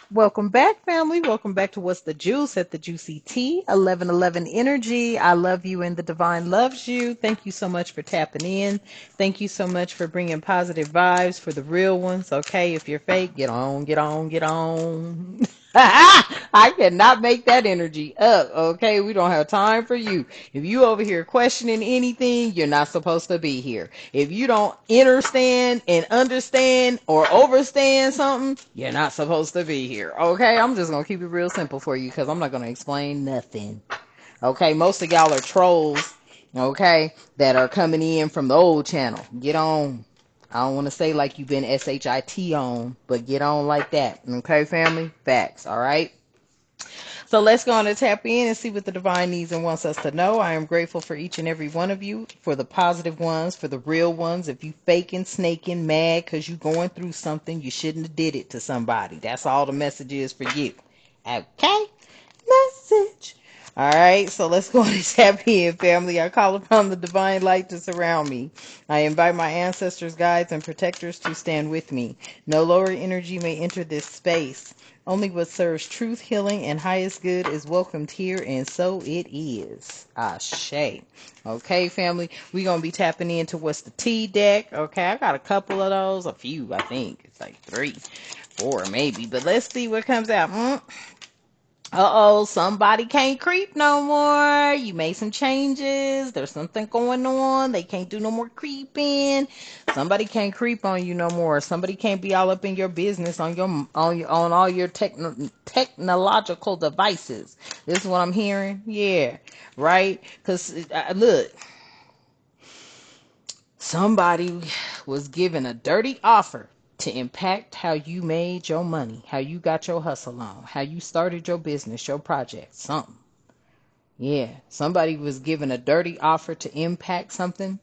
Welcome back, family. Welcome back to What's the Juice at the Juicy Tea, 1111 Energy. I love you and the divine loves you. Thank you so much for tapping in. Thank you so much for bringing positive vibes for the real ones. Okay, if you're fake, get on, get on, get on. I cannot make that energy up. Okay, we don't have time for you. If you over here questioning anything, you're not supposed to be here. If you don't understand and understand or overstand something, you're not supposed to be here. Okay, I'm just gonna keep it real simple for you because I'm not gonna explain nothing. Okay, most of y'all are trolls. Okay, that are coming in from the old channel. Get on. I don't want to say like you've been SHIT on, but get on like that. Okay, family? Facts. All right. So let's go on and tap in and see what the divine needs and wants us to know. I am grateful for each and every one of you, for the positive ones, for the real ones. If you faking, snaking, mad because you going through something, you shouldn't have did it to somebody. That's all the message is for you. Okay? Message. All right, so let's go on and tap in, family. I call upon the divine light to surround me. I invite my ancestors, guides, and protectors to stand with me. No lower energy may enter this space. Only what serves truth, healing, and highest good is welcomed here, and so it is. Ashe. Okay, family, we're going to be tapping into what's the T deck. Okay, I got a couple of those, a few, I think. It's like 3, 4 maybe, but let's see what comes out. Uh-oh, somebody can't creep no more. You made some changes. There's something going on. They can't do no more creeping. Somebody can't creep on you no more. Somebody can't be all up in your business on all your technological devices. This is what I'm hearing. Yeah, right? Because look, somebody was given a dirty offer to impact how you made your money, how you got your hustle on, how you started your business, your project, something. Yeah, somebody was given a dirty offer to impact something.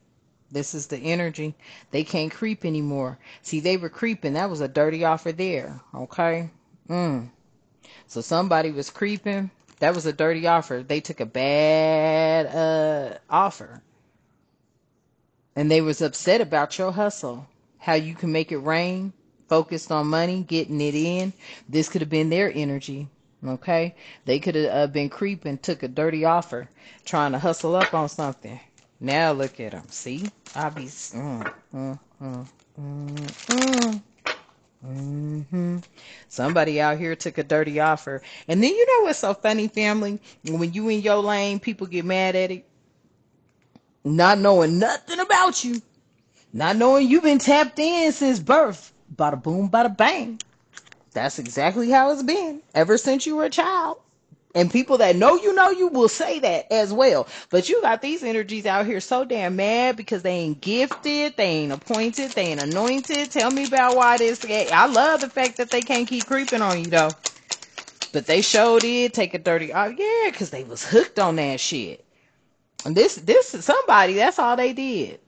This is the energy. They can't creep anymore. See, they were creeping. That was a dirty offer there. Okay? So somebody was creeping. That was a dirty offer. They took a bad offer. And they was upset about your hustle. How you can make it rain. Focused on money, getting it in. This could have been their energy. Okay? They could have been creeping, took a dirty offer, trying to hustle up on something. Now look at them. See? I be... Somebody out here took a dirty offer. And then you know what's so funny, family? When you in your lane, people get mad at it. Not knowing nothing about you. Not knowing you've been tapped in since birth. Bada boom, bada bang. That's exactly how it's been ever since you were a child. And people that know you will say that as well. But you got these energies out here so damn mad because they ain't gifted, they ain't appointed, they ain't anointed. Tell me about why this. I love the fact that they can't keep creeping on you though. But they sure did take a dirty. Oh yeah, because they was hooked on that shit. And this is somebody. That's all they did.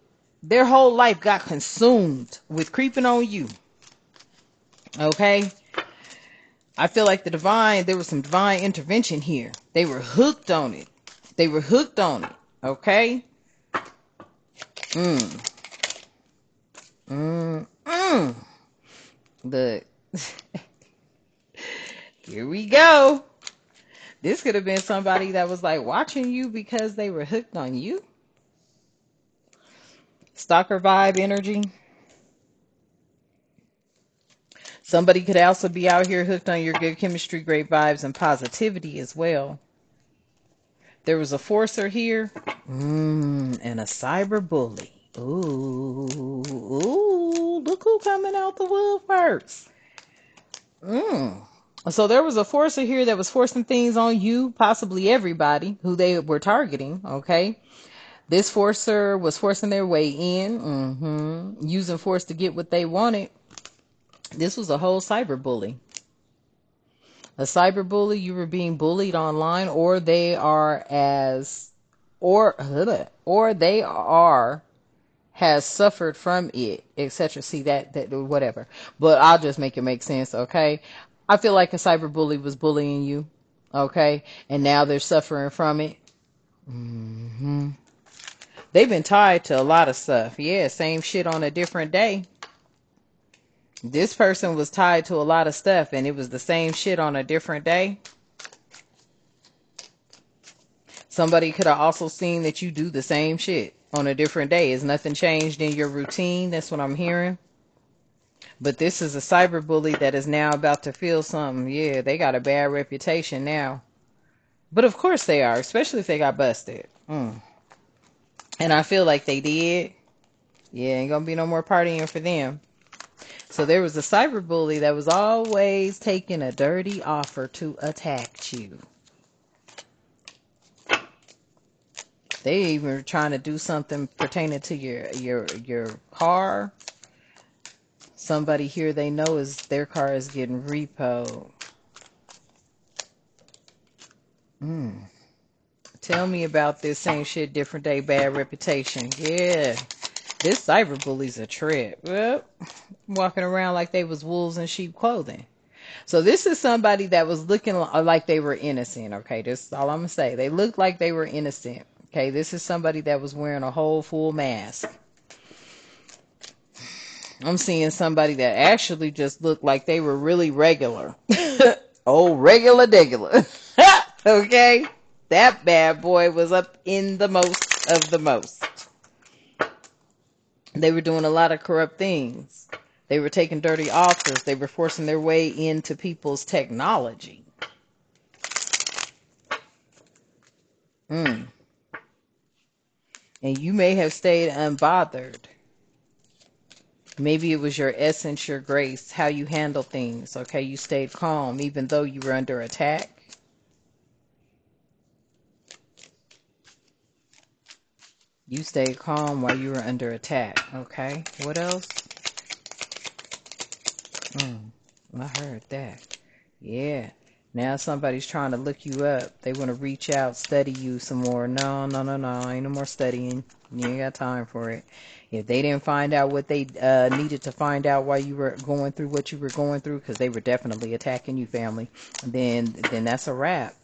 Their whole life got consumed with creeping on you. Okay? I feel like there was some divine intervention here. They were hooked on it. They were hooked on it. Okay? Look. Here we go. This could have been somebody that was like watching you because they were hooked on you. Stalker vibe energy. Somebody could also be out here hooked on your good chemistry, great vibes, and positivity as well. There was a forcer here. And a cyber bully. Ooh, look who coming out the woodworks. So there was a forcer here that was forcing things on you, possibly everybody who they were targeting, okay? This forcer was forcing their way in, using force to get what they wanted. This was a whole cyber bully. A cyber bully, you were being bullied online, or they are has suffered from it, etc. See that whatever. But I'll just make it make sense, okay? I feel like a cyber bully was bullying you, okay? And now they're suffering from it. They've been tied to a lot of stuff. Yeah, same shit on a different day. This person was tied to a lot of stuff and it was the same shit on a different day. Somebody could have also seen that you do the same shit on a different day. Is nothing changed in your routine? That's what I'm hearing. But this is a cyberbully that is now about to feel something. Yeah, they got a bad reputation now. But of course they are, especially if they got busted. And I feel like they did. Yeah, ain't gonna be no more partying for them. So there was a cyberbully that was always taking a dirty offer to attack you. They even were trying to do something pertaining to your car. Somebody here they know is their car is getting repoed. Tell me about this same shit, different day, bad reputation. Yeah. This cyberbully's a trip. Well, walking around like they was wolves in sheep clothing. So this is somebody that was looking like they were innocent. Okay, this is all I'm gonna say. They looked like they were innocent. Okay, this is somebody that was wearing a whole full mask. I'm seeing somebody that actually just looked like they were really regular. Oh, regular degular. Okay, that bad boy was up in the most of the most. They were doing a lot of corrupt things. They were taking dirty offers. They were forcing their way into people's technology. And you may have stayed unbothered. Maybe it was your essence, your grace, how you handle things. Okay, you stayed calm even though you were under attack. You stayed calm while you were under attack. Okay, what else? I heard that. Yeah. Now somebody's trying to look you up. They want to reach out, study you some more. No. Ain't no more studying. You ain't got time for it. If they didn't find out what they needed to find out while you were going through what you were going through, because they were definitely attacking you, family, then that's a wrap.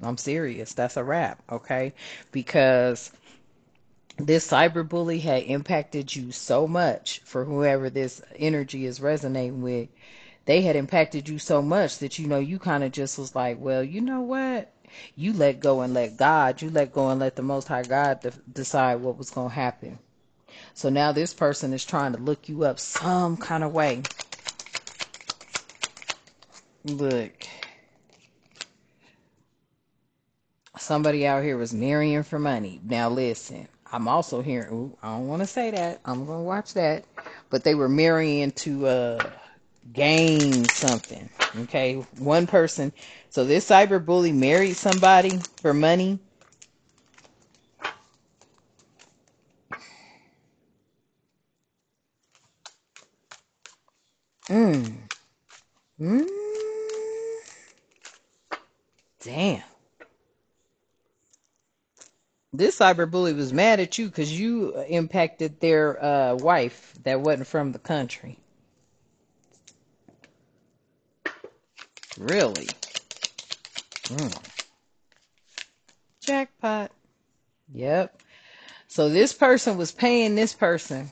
I'm serious. That's a wrap, okay? Because this cyberbully had impacted you so much, for whoever this energy is resonating with. They had impacted you so much that, you kind of just was like, well, you know what? You let go and let God. You let go and let the Most High God decide what was going to happen. So now this person is trying to look you up some kind of way. Look. Somebody out here was marrying for money. Now listen, I'm also hearing, I don't want to say that. I'm going to watch that. But they were marrying to gain something. Okay, one person. So this cyberbully married somebody for money. Damn. This cyberbully was mad at you because you impacted their wife that wasn't from the country. Really? Jackpot. Yep. So this person was paying this person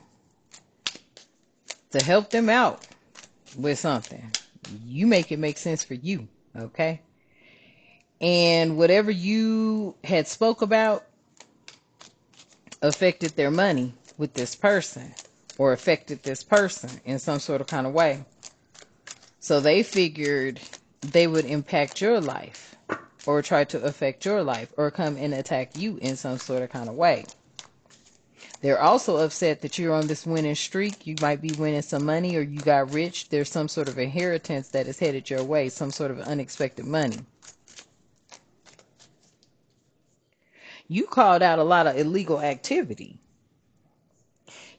to help them out with something. You make it make sense for you, okay? And whatever you had spoke about affected their money with this person, or affected this person in some sort of kind of way. So they figured they would impact your life, or try to affect your life, or come and attack you in some sort of kind of way. They're also upset that you're on this winning streak. You might be winning some money, or you got rich. There's some sort of inheritance that is headed your way, some sort of unexpected money. You called out a lot of illegal activity.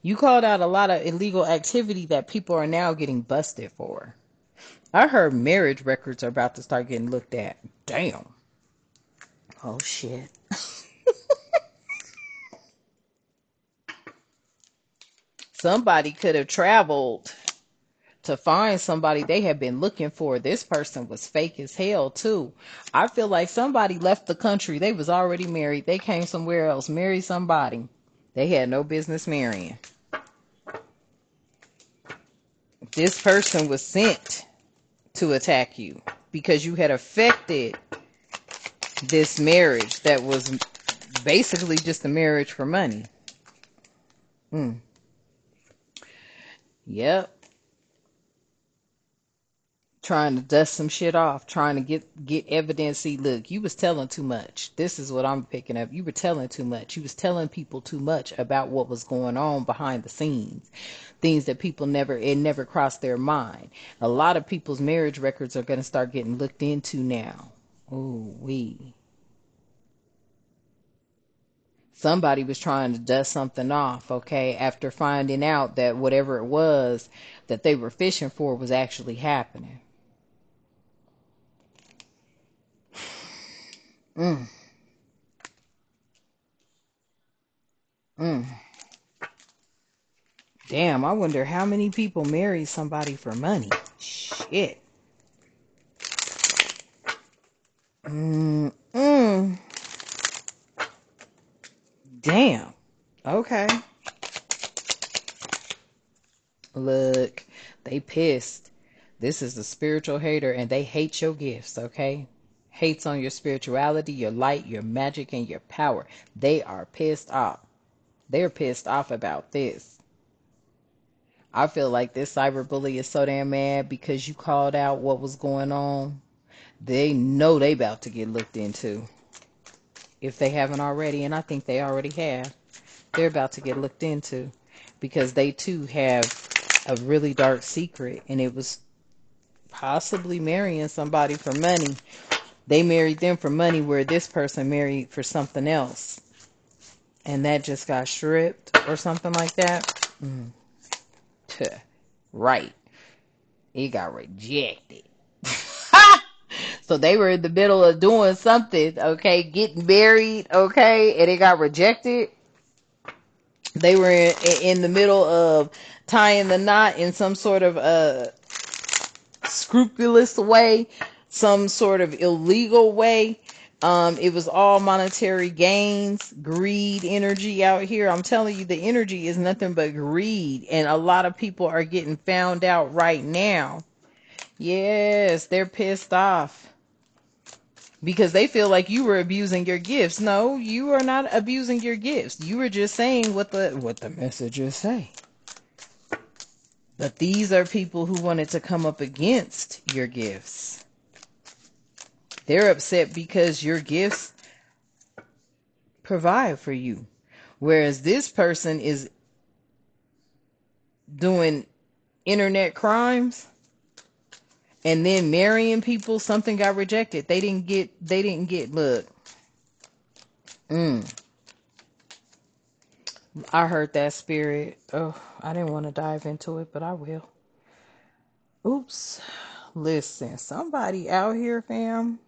You called out a lot of illegal activity that people are now getting busted for. I heard marriage records are about to start getting looked at. Damn. Oh, shit. Somebody could have traveled to find somebody they had been looking for. This person was fake as hell, too. I feel like somebody left the country. They was already married. They came somewhere else, married somebody they had no business marrying. This person was sent to attack you because you had affected this marriage that was basically just a marriage for money. Mm. Yep. Trying to dust some shit off, trying to get evidence. See, look, you was telling too much. This is what I'm picking up. You were telling too much. You was telling people too much about what was going on behind the scenes. Things that people never crossed their mind. A lot of people's marriage records are going to start getting looked into now. Ooh, somebody was trying to dust something off, okay, after finding out that whatever it was that they were fishing for was actually happening. Mm, mm. Damn, I wonder how many people marry somebody for money. Shit. Mm, mm. Damn. Okay. Look, they pissed. This is the spiritual hater, and they hate your gifts, okay? Hates on your spirituality, your light, your magic, and your power. They are pissed off. They're pissed off about this. I feel like this cyberbully is so damn mad because you called out what was going on. They know they about to get looked into. If they haven't already, and I think they already have. They're about to get looked into because they too have a really dark secret, and it was possibly marrying somebody for money. They married them for money where this person married for something else, and that just got stripped or something like that. Mm. Right. It got rejected. So they were in the middle of doing something, okay, getting married, okay, and it got rejected. They were in the middle of tying the knot in some sort of scrupulous way, some sort of illegal way. It was all monetary gains, greed energy out here. I'm telling you, the energy is nothing but greed. And a lot of people are getting found out right now. Yes, they're pissed off because they feel like you were abusing your gifts. No, you are not abusing your gifts. You were just saying what the messages say. But these are people who wanted to come up against your gifts. They're upset because your gifts provide for you. Whereas this person is doing internet crimes and then marrying people. Something got rejected. They didn't get, look. I heard that spirit. Oh, I didn't want to dive into it, but I will. Oops. Listen, somebody out here, fam,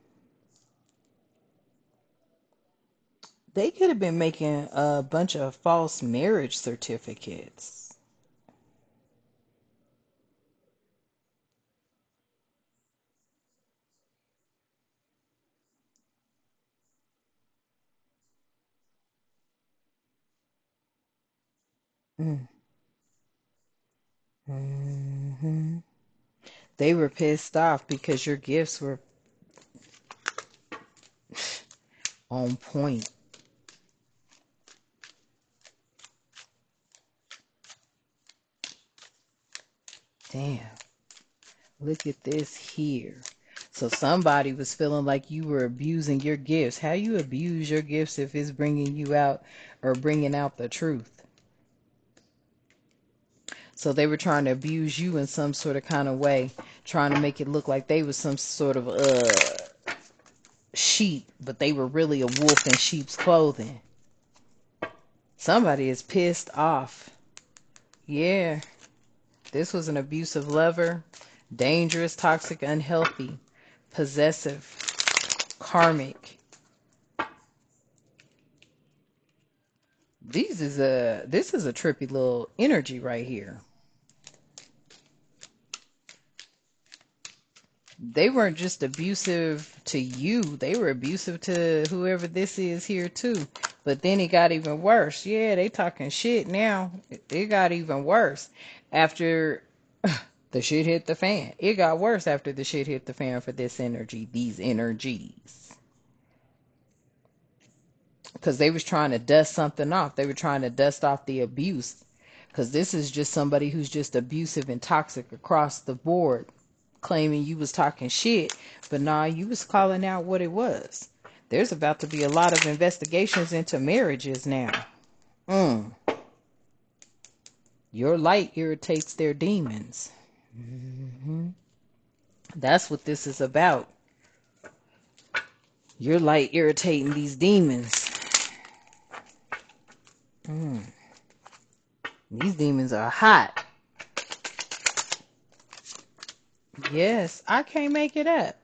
they could have been making a bunch of false marriage certificates. Mm. Hmm. They were pissed off because your gifts were on point. Damn. Look at this here. So somebody was feeling like you were abusing your gifts. How you abuse your gifts if it's bringing you out or bringing out the truth? So they were trying to abuse you in some sort of kind of way, trying to make it look like they was some sort of sheep, but they were really a wolf in sheep's clothing. Somebody is pissed off. Yeah, this was an abusive lover, dangerous, toxic, unhealthy, possessive, karmic. This is a trippy little energy right here. They weren't just abusive to you, they were abusive to whoever this is here too. But then it got even worse. Yeah, they talking shit now. It got even worse after The shit hit the fan. It got worse after the shit hit the fan for this energy, these energies. Because they was trying to dust something off. They were trying to dust off the abuse. Because this is just somebody who's just abusive and toxic across the board, claiming you was talking shit, but nah, you was calling out what it was. There's about to be a lot of investigations into marriages now. Your light irritates their demons. That's what this is about. Your light irritating these demons. These demons are hot. Yes, I can't make it up.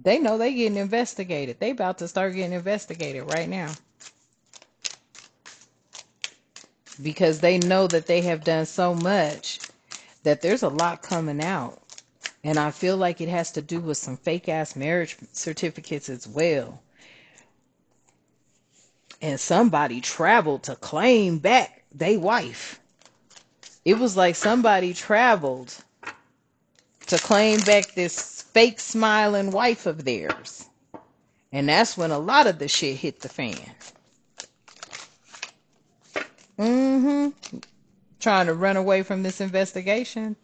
They know they getting investigated. They about to start getting investigated right now. Because they know that they have done so much that there's a lot coming out. And I feel like it has to do with some fake ass marriage certificates as well. And somebody traveled to claim back their wife. It was like somebody traveled to claim back this fake smiling wife of theirs. And that's when a lot of the shit hit the fan. Trying to run away from this investigation.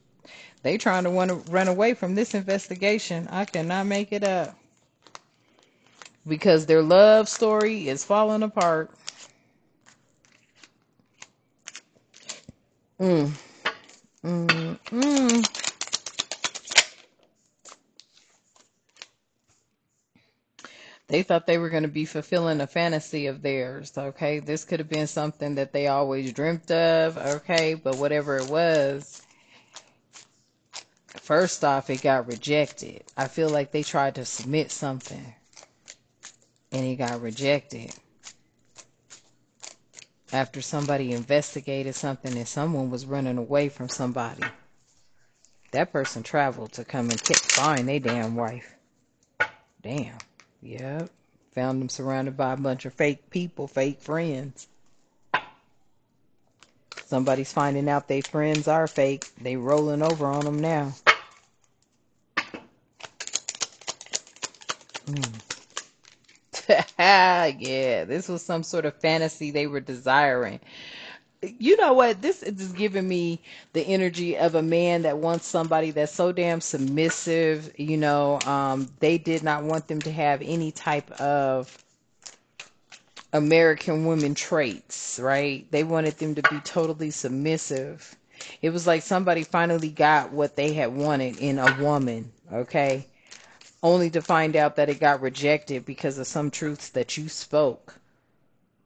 They trying to want to run away from this investigation. I cannot make it up. Because their love story is falling apart. They thought they were going to be fulfilling a fantasy of theirs, okay? This could have been something that they always dreamt of, okay? But whatever it was, first off, it got rejected. I feel like they tried to submit something, and it got rejected. After somebody investigated something and someone was running away from somebody. That person traveled to come and find their damn wife. Damn. Yep. Found them surrounded by a bunch of fake people, fake friends. Somebody's finding out their friends are fake. They rolling over on them now. Yeah, this was some sort of fantasy they were desiring. You know what? This is giving me the energy of a man that wants somebody that's so damn submissive. You know, they did not want them to have any type of American women traits, right? They wanted them to be totally submissive. It was like somebody finally got what they had wanted in a woman, okay? Only to find out that it got rejected because of some truths that you spoke.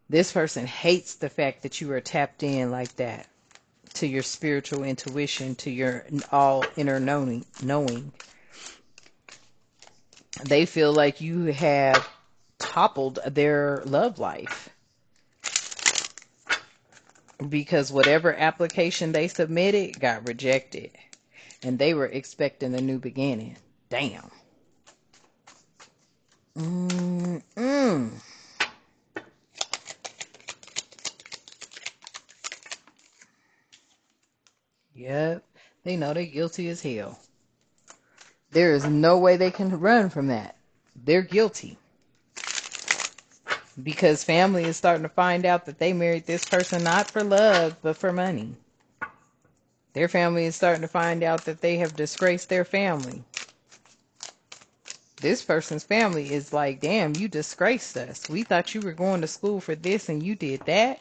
This person hates the fact that you are tapped in like that to your spiritual intuition, to your all inner knowing. They feel like you have toppled their love life. Because whatever application they submitted got rejected. And they were expecting a new beginning. Damn. Yep, they know they're guilty as hell. There is no way they can run from that. They're guilty. Because family is starting to find out that they married this person not for love, but for money. Their family is starting to find out that they have disgraced their family. This person's family is like, damn, you disgraced us. We thought you were going to school for this and you did that.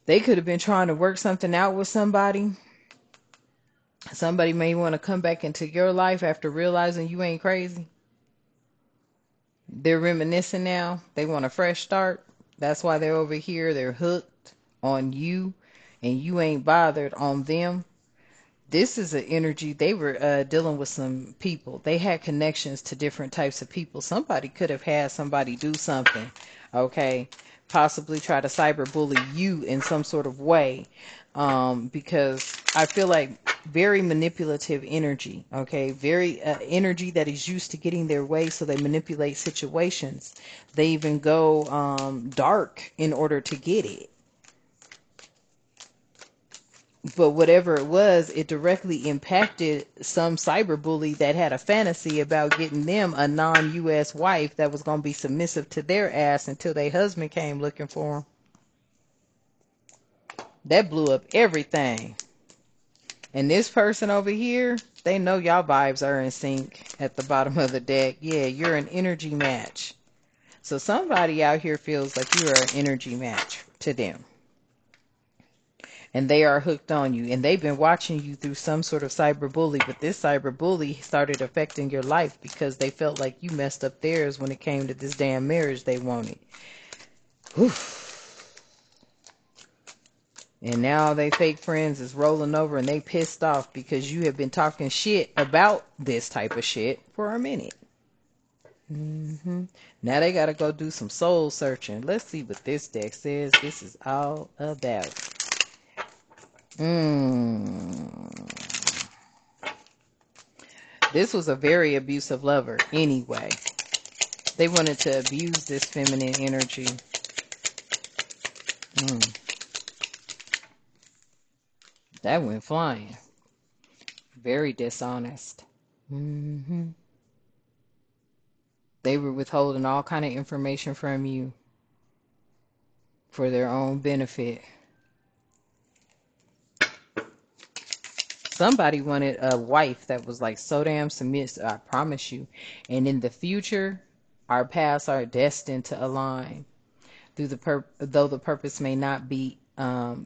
They could have been trying to work something out with somebody. Somebody may want to come back into your life after realizing you ain't crazy. They're reminiscing now. They want a fresh start. That's why they're over here. They're hooked on you and you ain't bothered on them. This is an energy. They were dealing with some people. They had connections to different types of people. Somebody could have had somebody do something, okay? Possibly try to cyberbully you in some sort of way, because I feel like very manipulative energy, okay? Very energy that is used to getting their way, so they manipulate situations. They even go dark in order to get it. But whatever it was, it directly impacted some cyberbully that had a fantasy about getting them a non-US wife that was going to be submissive to their ass until their husband came looking for them. That blew up everything. And this person over here, they know y'all vibes are in sync at the bottom of the deck. Yeah, you're an energy match. So somebody out here feels like you are an energy match to them. And they are hooked on you. And they've been watching you through some sort of cyberbully. But this cyberbully started affecting your life because they felt like you messed up theirs when it came to this damn marriage they wanted. Whew. And now they fake friends is rolling over and they pissed off because you have been talking shit about this type of shit for a minute. Now they got to go do some soul searching. Let's see what this deck says this is all about. This was a very abusive lover anyway. They wanted to abuse this feminine energy. That went flying. Very dishonest. They were withholding all kind of information from you for their own benefit. Somebody wanted a wife that was like so damn submissive, I promise you. And in the future, our paths are destined to align. Though the purpose may not be, though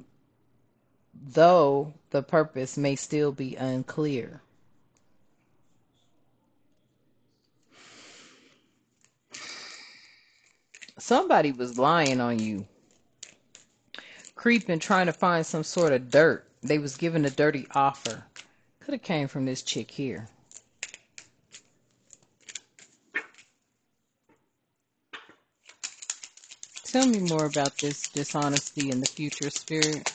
the purpose may still be unclear. Somebody was lying on you, creeping, trying to find some sort of dirt. They was given a dirty offer. Could have came from this chick here. Tell me more about this dishonesty in the future, spirit.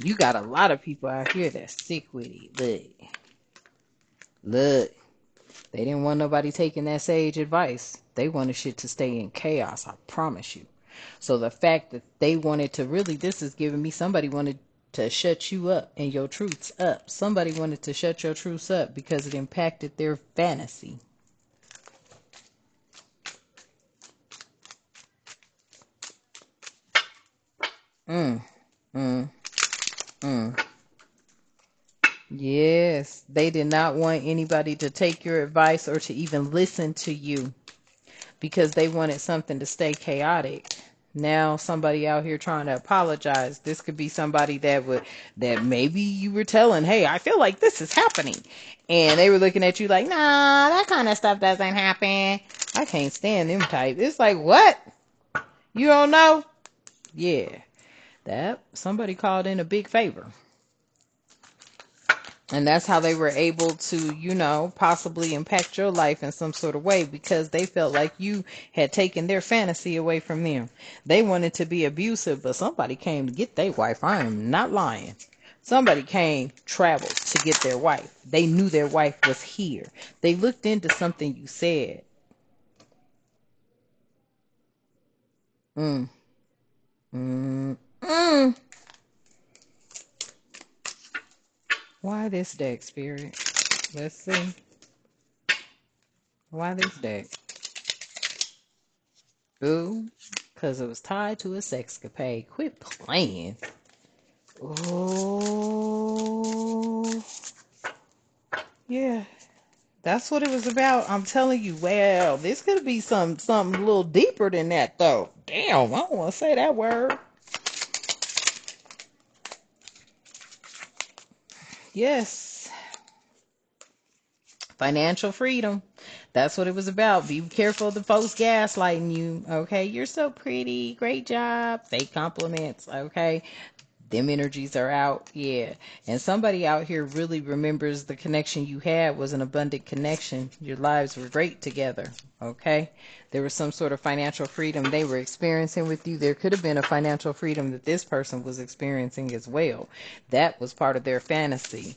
You got a lot of people out here that's sick with it. Look. They didn't want nobody taking that sage advice. They wanted shit to stay in chaos, I promise you. So the fact that they wanted to really, this is giving me, somebody wanted to shut you up and your truths up. Somebody wanted to shut your truths up because it impacted their fantasy. Yes, they did not want anybody to take your advice or to even listen to you because they wanted something to stay chaotic. Now somebody out here trying to apologize. This could be somebody that maybe you were telling, hey, I feel like this is happening. And they were looking at you like, nah, that kind of stuff doesn't happen. I can't stand them type. It's like, what? You don't know? Yeah. That somebody called in a big favor. And that's how they were able to, possibly impact your life in some sort of way because they felt like you had taken their fantasy away from them. They wanted to be abusive, but somebody came to get their wife. I am not lying. Somebody came, traveled to get their wife. They knew their wife was here. They looked into something you said. Why this deck, Spirit? Let's see. Why this deck? Ooh, because it was tied to a sexcapade. Quit playing. Oh, yeah. That's what it was about. I'm telling you, well, this could be something a little deeper than that, though. Damn, I don't want to say that word. Yes. Financial freedom. That's what it was about. Be careful of the folks gaslighting you. Okay, you're so pretty. Great job. Fake compliments. Okay. Them energies are out. Yeah. And somebody out here really remembers the connection you had was an abundant connection. Your lives were great together. Okay. There was some sort of financial freedom they were experiencing with you. There could have been a financial freedom that this person was experiencing as well. That was part of their fantasy.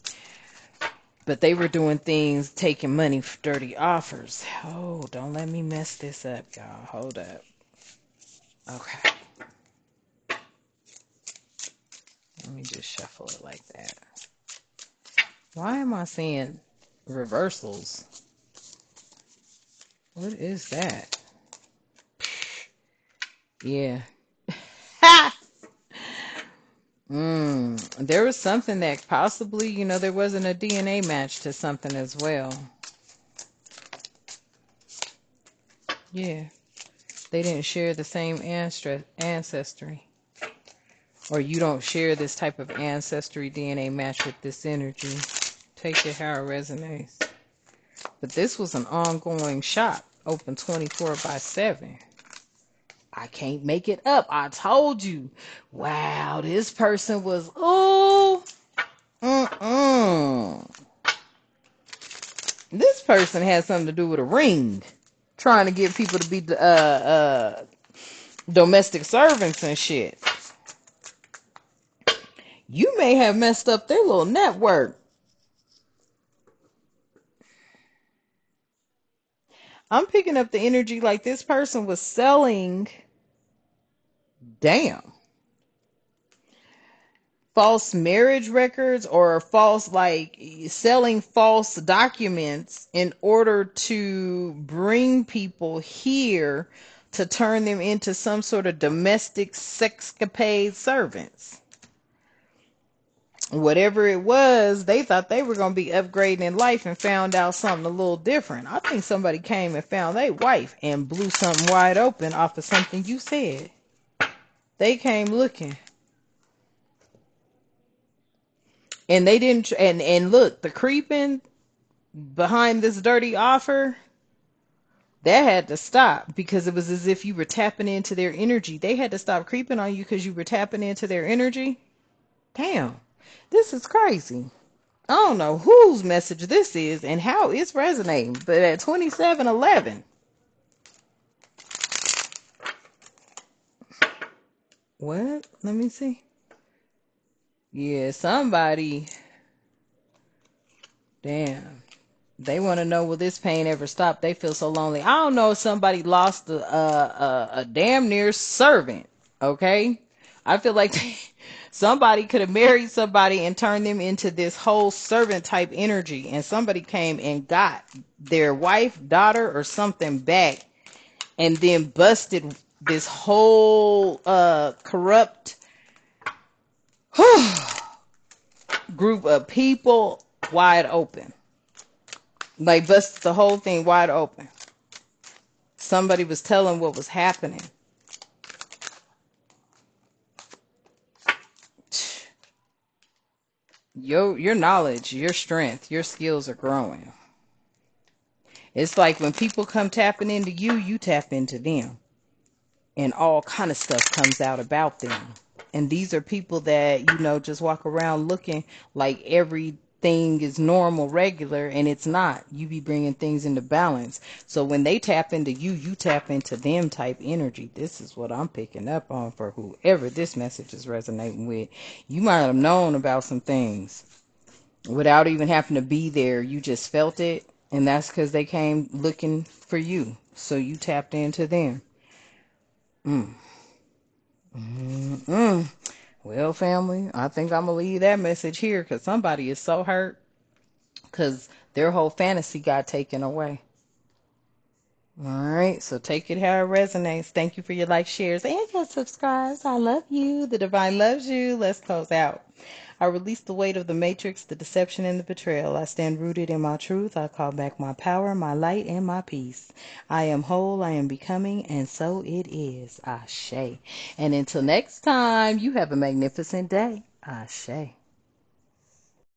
But they were doing things, taking money for dirty offers. Oh, don't let me mess this up, y'all. Hold up. Okay. Let me just shuffle it like that. Why am I seeing reversals? What is that? Yeah. Ha! There was something that possibly, there wasn't a DNA match to something as well. Yeah. They didn't share the same ancestry. Or you don't share this type of ancestry DNA match with this energy. Take it how it resonates. But this was an ongoing shop, open 24/7. I can't make it up. I told you. Wow, this person was, this person had something to do with a ring. Trying to get people to be domestic servants and shit. You may have messed up their little network. I'm picking up the energy like this person was selling, damn, false marriage records or false, like selling false documents in order to bring people here to turn them into some sort of domestic sexcapade servants. Whatever it was, they thought they were going to be upgrading in life and found out something a little different. I think somebody came and found their wife and blew something wide open off of something you said. They came looking. And they didn't, and look, the creeping behind this dirty offer, that had to stop because it was as if you were tapping into their energy. They had to stop creeping on you because you were tapping into their energy. Damn, this is crazy. I don't know whose message this is and how it's resonating, but at 2711, what? Let me see. Yeah, somebody, damn. They want to know, will this pain ever stop? They feel so lonely. I don't know if somebody lost a damn near servant, okay? I feel like somebody could have married somebody and turned them into this whole servant type energy, and somebody came and got their wife, daughter, or something back, and then busted this whole corrupt group of people wide open. Like busted the whole thing wide open. Somebody was telling what was happening. Your knowledge, your strength, your skills are growing. It's like when people come tapping into you, you tap into them. And all kind of stuff comes out about them. And these are people that, just walk around looking like everything is normal, regular, and it's not. You be bringing things into balance. So when they tap into you, you tap into them type energy. This is what I'm picking up on for whoever this message is resonating with. You might have known about some things without even having to be there. You just felt it, and that's because they came looking for you. So you tapped into them. Well, family, I think I'm going to leave that message here because somebody is so hurt because their whole fantasy got taken away. All right, so take it how it resonates. Thank you for your likes, shares, and your subscribes. I love you. The divine loves you. Let's close out. I release the weight of the matrix, the deception, and the betrayal. I stand rooted in my truth. I call back my power, my light, and my peace. I am whole, I am becoming, and so it is. Ashe. And until next time, you have a magnificent day. Ashe.